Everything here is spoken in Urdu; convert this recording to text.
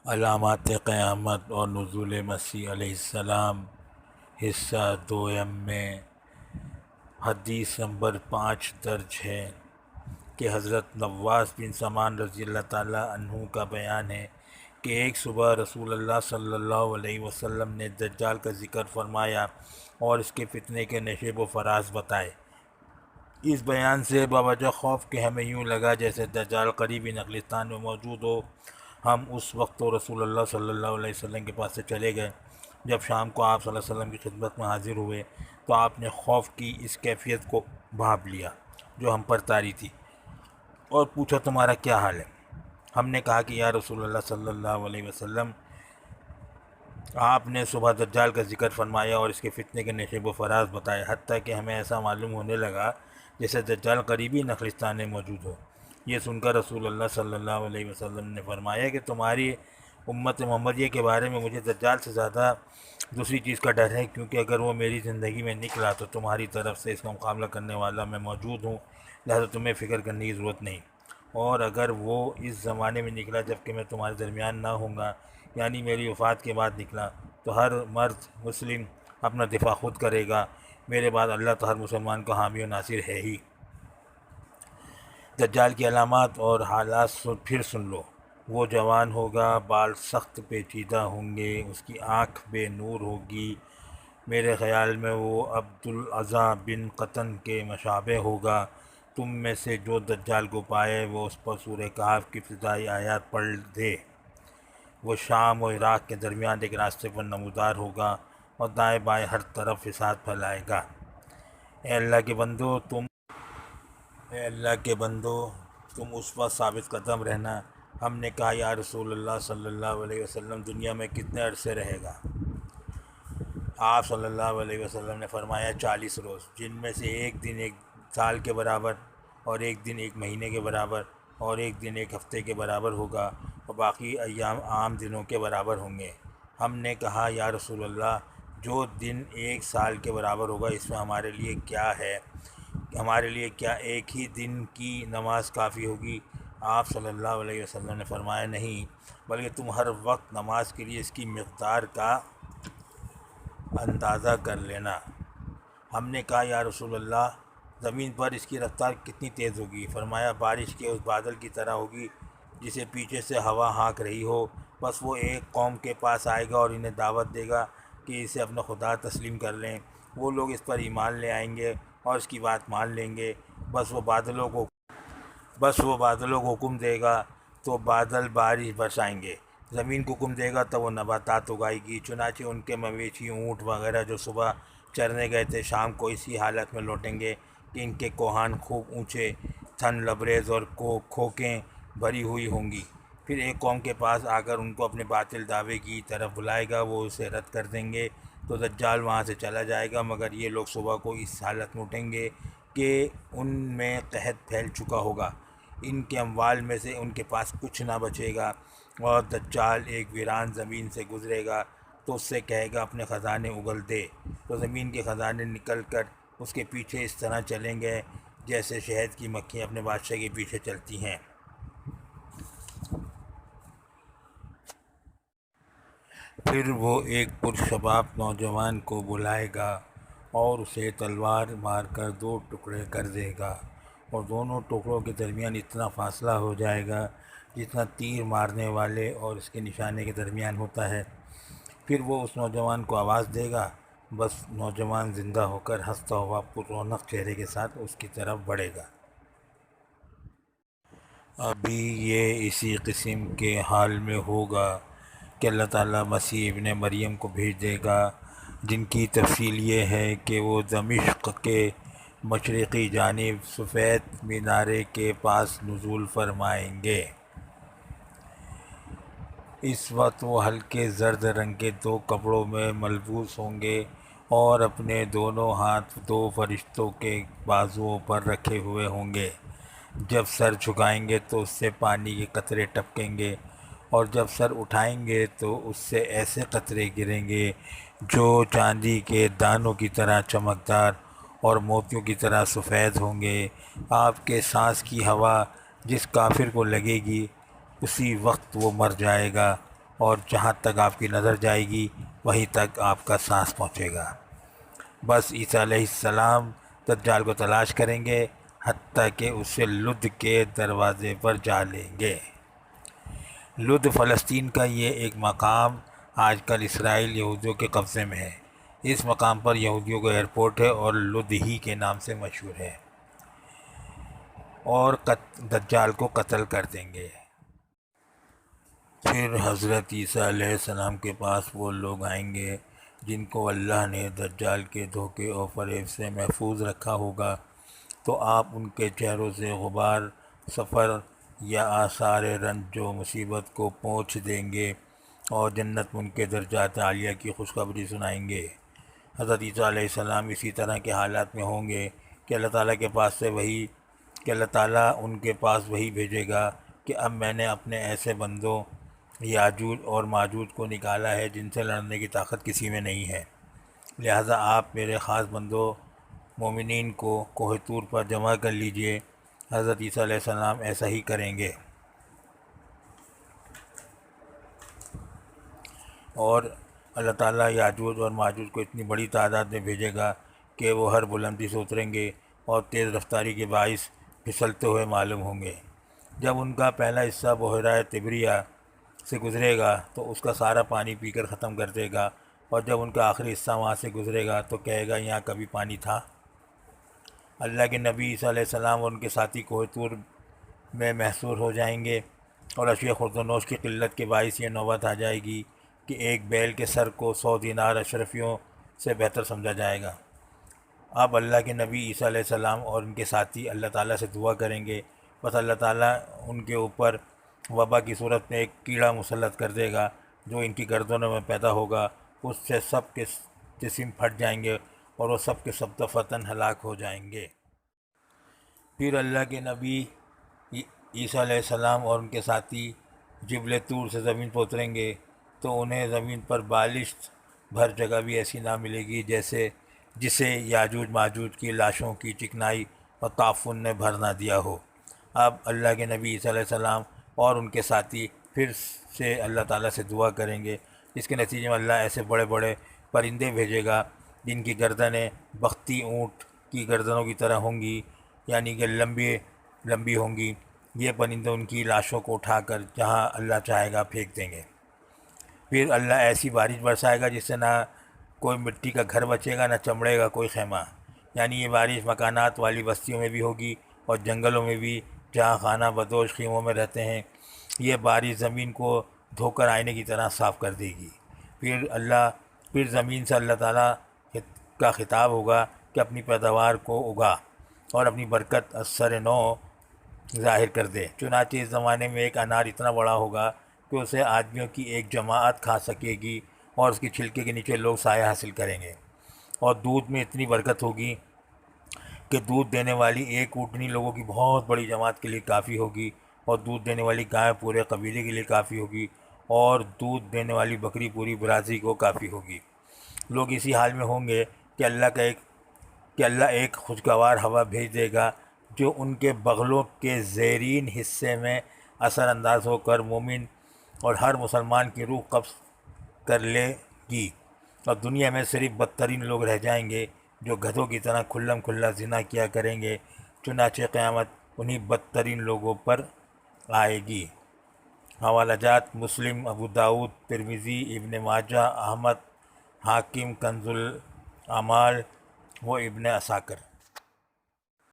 علامات قیامت اور نزول مسیح علیہ السلام حصہ دوم میں حدیث نمبر 5 درج ہے کہ حضرت نواس بن سمان رضی اللہ تعالیٰ عنہ کا بیان ہے کہ ایک صبح رسول اللہ صلی اللہ علیہ وسلم نے دجال کا ذکر فرمایا اور اس کے فتنے کے نشیب و فراز بتائے۔ اس بیان سے باوجہ خوف کہ ہمیں یوں لگا جیسے دجال قریبی نقلستان میں موجود ہو۔ ہم اس وقت تو رسول اللہ صلی اللہ علیہ وسلم کے پاس سے چلے گئے۔ جب شام کو آپ صلی اللہ علیہ وسلم کی خدمت میں حاضر ہوئے تو آپ نے خوف کی اس کیفیت کو بھانپ لیا جو ہم پر طاری تھی، اور پوچھا تمہارا کیا حال ہے؟ ہم نے کہا کہ یا رسول اللہ صلی اللہ علیہ وسلم، آپ نے صبح دجال کا ذکر فرمایا اور اس کے فتنے کے نشیب و فراز بتائے، حتیٰ کہ ہمیں ایسا معلوم ہونے لگا جیسے دجال قریبی نخلستان میں موجود ہو۔ یہ سن کر رسول اللہ صلی اللہ علیہ وسلم نے فرمایا کہ تمہاری امت محمدیہ کے بارے میں مجھے دجال سے زیادہ دوسری چیز کا ڈر ہے، کیونکہ اگر وہ میری زندگی میں نکلا تو تمہاری طرف سے اس کا مقابلہ کرنے والا میں موجود ہوں، لہذا تمہیں فکر کرنے کی ضرورت نہیں۔ اور اگر وہ اس زمانے میں نکلا جب کہ میں تمہارے درمیان نہ ہوں گا، یعنی میری وفات کے بعد نکلا، تو ہر مرد مسلم اپنا دفاع خود کرے گا، میرے بعد اللہ تو ہر مسلمان کو حامی و ناصر ہے ہی۔ دجال کی علامات اور حالات پھر سن لو۔ وہ جوان ہوگا، بال سخت پیچیدہ ہوں گے، اس کی آنکھ بے نور ہوگی، میرے خیال میں وہ عبدالعزیٰ بن قطن کے مشابہ ہوگا۔ تم میں سے جو دجال کو پائے وہ اس پر سورہ کہف کی ابتدائی آیات پڑھ دے۔ وہ شام و عراق کے درمیان ایک راستے پر نمودار ہوگا اور دائیں بائیں ہر طرف فساد پھیلائے گا۔ اے اللہ کے بندو تم اس وقت ثابت قدم رہنا۔ ہم نے کہا یا رسول اللہ صلی اللہ علیہ وسلم، دنیا میں کتنے عرصے رہے گا؟ آپ صلی اللہ علیہ وسلم نے فرمایا 40 روز، جن میں سے ایک دن ایک سال کے برابر، اور ایک دن ایک مہینے کے برابر، اور ایک دن ایک ہفتے کے برابر ہوگا، اور باقی ایام عام دنوں کے برابر ہوں گے۔ ہم نے کہا یا رسول اللہ، جو دن ایک سال کے برابر ہوگا اس میں ہمارے لیے کیا ہے؟ ہمارے لیے کیا ایک ہی دن کی نماز کافی ہوگی؟ آپ صلی اللہ علیہ وسلم نے فرمایا نہیں، بلکہ تم ہر وقت نماز کے لیے اس کی مقدار کا اندازہ کر لینا۔ ہم نے کہا یا رسول اللہ، زمین پر اس کی رفتار کتنی تیز ہوگی؟ فرمایا بارش کے اس بادل کی طرح ہوگی جسے پیچھے سے ہوا ہانک رہی ہو۔ بس وہ ایک قوم کے پاس آئے گا اور انہیں دعوت دے گا کہ اسے اپنا خدا تسلیم کر لیں۔ وہ لوگ اس پر ایمان لے آئیں گے اور اس کی بات مان لیں گے۔ بس وہ بادلوں کو حکم دے گا تو بادل بارش برسائیں گے، زمین کو حکم دے گا تو وہ نباتات اگائے گی۔ چنانچہ ان کے مویشی اونٹ وغیرہ جو صبح چرنے گئے تھے شام کو اسی حالت میں لوٹیں گے کہ ان کے کوہان خوب اونچے، تھن لبریز اور کھوکیں بھری ہوئی ہوں گی۔ پھر ایک قوم کے پاس آ کر ان کو اپنے باطل دعوے کی طرف بلائے گا، وہ اسے رد کر دیں گے تو دجال وہاں سے چلا جائے گا، مگر یہ لوگ صبح کو اس حالت میں اٹھیں گے کہ ان میں قحط پھیل چکا ہوگا، ان کے اموال میں سے ان کے پاس کچھ نہ بچے گا، اور دجال ایک ویران زمین سے گزرے گا تو اس سے کہے گا اپنے خزانے اگل دے، تو زمین کے خزانے نکل کر اس کے پیچھے اس طرح چلیں گے جیسے شہد کی مکھیاں اپنے بادشاہ کے پیچھے چلتی ہیں۔ پھر وہ ایک پرشباب نوجوان کو بلائے گا اور اسے تلوار مار کر 2 ٹکڑے کر دے گا، اور دونوں ٹکڑوں کے درمیان اتنا فاصلہ ہو جائے گا جتنا تیر مارنے والے اور اس کے نشانے کے درمیان ہوتا ہے۔ پھر وہ اس نوجوان کو آواز دے گا، بس نوجوان زندہ ہو کر ہنستا ہوا پر رونق چہرے کے ساتھ اس کی طرف بڑھے گا۔ ابھی یہ اسی قسم کے حال میں ہوگا کہ اللہ تعالیٰ مسیح ابن مریم کو بھیج دے گا، جن کی تفصیل یہ ہے کہ وہ دمشق کے مشرقی جانب سفید مینارے کے پاس نزول فرمائیں گے۔ اس وقت وہ ہلکے زرد رنگ کے 2 کپڑوں میں ملبوس ہوں گے اور اپنے دونوں ہاتھ 2 فرشتوں کے بازوؤں پر رکھے ہوئے ہوں گے۔ جب سر جھکائیں گے تو اس سے پانی کے قطرے ٹپکیں گے، اور جب سر اٹھائیں گے تو اس سے ایسے قطرے گریں گے جو چاندی کے دانوں کی طرح چمکدار اور موتیوں کی طرح سفید ہوں گے۔ آپ کے سانس کی ہوا جس کافر کو لگے گی اسی وقت وہ مر جائے گا، اور جہاں تک آپ کی نظر جائے گی وہیں تک آپ کا سانس پہنچے گا۔ بس عیسیٰ علیہ السلام دجال کو تلاش کریں گے حتیٰ کہ اسے لد کے دروازے پر جا لیں گے۔ لد فلسطین کا یہ ایک مقام آج کل اسرائیل یہودیوں کے قبضے میں ہے۔ اس مقام پر یہودیوں کا ایئرپورٹ ہے اور لد ہی کے نام سے مشہور ہے، اور دجال کو قتل کر دیں گے۔ پھر حضرت عیسیٰ علیہ السلام کے پاس وہ لوگ آئیں گے جن کو اللہ نے دجال کے دھوکے اور فریب سے محفوظ رکھا ہوگا، تو آپ ان کے چہروں سے غبار سفر یا آثار رنج و مصیبت کو پوچھ دیں گے اور جنت میں ان کے درجات عالیہ کی خوشخبری سنائیں گے۔ حضرت عیسیٰ علیہ السلام اسی طرح کے حالات میں ہوں گے کہ اللہ تعالیٰ ان کے پاس وہی بھیجے گا کہ اب میں نے اپنے ایسے بندوں یاجوج اور ماجوج کو نکالا ہے جن سے لڑنے کی طاقت کسی میں نہیں ہے، لہٰذا آپ میرے خاص بندوں مومنین کو کوہ طور پر جمع کر لیجئے۔ حضرت عیسیٰ علیہ السلام ایسا ہی کریں گے، اور اللہ تعالیٰ یاجوج اور ماجوج کو اتنی بڑی تعداد میں بھیجے گا کہ وہ ہر بلندی سے اتریں گے اور تیز رفتاری کے باعث پھسلتے ہوئے معلوم ہوں گے۔ جب ان کا پہلا حصہ بحیرہ طبریہ سے گزرے گا تو اس کا سارا پانی پی کر ختم کر دے گا، اور جب ان کا آخری حصہ وہاں سے گزرے گا تو کہے گا یہاں کبھی پانی تھا۔ اللہ کے نبی عیسیٰ علیہ السلام اور ان کے ساتھی کوہ طور میں محصور ہو جائیں گے، اور اشیاء خورد و نوش کی قلت کے باعث یہ نوبت آ جائے گی کہ ایک بیل کے سر کو 100 دینار اشرفیوں سے بہتر سمجھا جائے گا۔ اب اللہ کے نبی عیسیٰ علیہ السلام اور ان کے ساتھی اللہ تعالیٰ سے دعا کریں گے، بس اللہ تعالیٰ ان کے اوپر وبا کی صورت میں ایک کیڑا مسلط کر دے گا جو ان کی گردنوں میں پیدا ہوگا، اس سے سب کے جسم پھٹ جائیں گے اور وہ سب کے سب دفعتاً ہلاک ہو جائیں گے۔ پھر اللہ کے نبی عیسیٰ علیہ السلام اور ان کے ساتھی جبل طور سے زمین پر اتریں گے تو انہیں زمین پر بالشت بھر جگہ بھی ایسی نہ ملے گی جسے یاجوج ماجوج کی لاشوں کی چکنائی اور تعفن نے بھر نہ دیا ہو۔ اب اللہ کے نبی عیسیٰ علیہ السلام اور ان کے ساتھی پھر سے اللہ تعالیٰ سے دعا کریں گے، جس کے نتیجے میں اللہ ایسے بڑے بڑے پرندے بھیجے گا جن کی گردنیں بختی اونٹ کی گردنوں کی طرح ہوں گی، یعنی کہ لمبی ہوں گی۔ یہ پرندے ان کی لاشوں کو اٹھا کر جہاں اللہ چاہے گا پھینک دیں گے۔ پھر اللہ ایسی بارش برسائے گا جس سے نہ کوئی مٹی کا گھر بچے گا، نہ چمڑے کا کوئی خیمہ، یعنی یہ بارش مکانات والی بستیوں میں بھی ہوگی اور جنگلوں میں بھی جہاں خانہ بدوش خیموں میں رہتے ہیں۔ یہ بارش زمین کو دھو کر آئینے کی طرح صاف کر دے گی۔ پھر زمین سے اللہ تعالیٰ کا خطاب ہوگا کہ اپنی پیداوار کو اگا اور اپنی برکت اثر نو ظاہر کر دے۔ چنانچہ اس زمانے میں ایک انار اتنا بڑا ہوگا کہ اسے آدمیوں کی ایک جماعت کھا سکے گی، اور اس کی چھلکے کے نیچے لوگ سایہ حاصل کریں گے۔ اور دودھ میں اتنی برکت ہوگی کہ دودھ دینے والی ایک اونٹنی لوگوں کی بہت بڑی جماعت کے لیے کافی ہوگی، اور دودھ دینے والی گائے پورے قبیلے کے لیے کافی ہوگی، اور دودھ دینے والی بکری پوری برادری کو کافی ہوگی۔ لوگ اسی حال میں ہوں گے کہ اللہ ایک خوشگوار ہوا بھیج دے گا جو ان کے بغلوں کے زیرین حصے میں اثر انداز ہو کر مومن اور ہر مسلمان کی روح قبض کر لے گی، اور دنیا میں صرف بدترین لوگ رہ جائیں گے جو گدھوں کی طرح کھلم کھلا زنا کیا کریں گے۔ چنانچہ قیامت انہی بدترین لوگوں پر آئے گی۔ حوالہ جات: مسلم، ابو داؤد، ترمذی، ابن ماجہ، احمد، حاکم، کنز الاعمال و ابن عساکر۔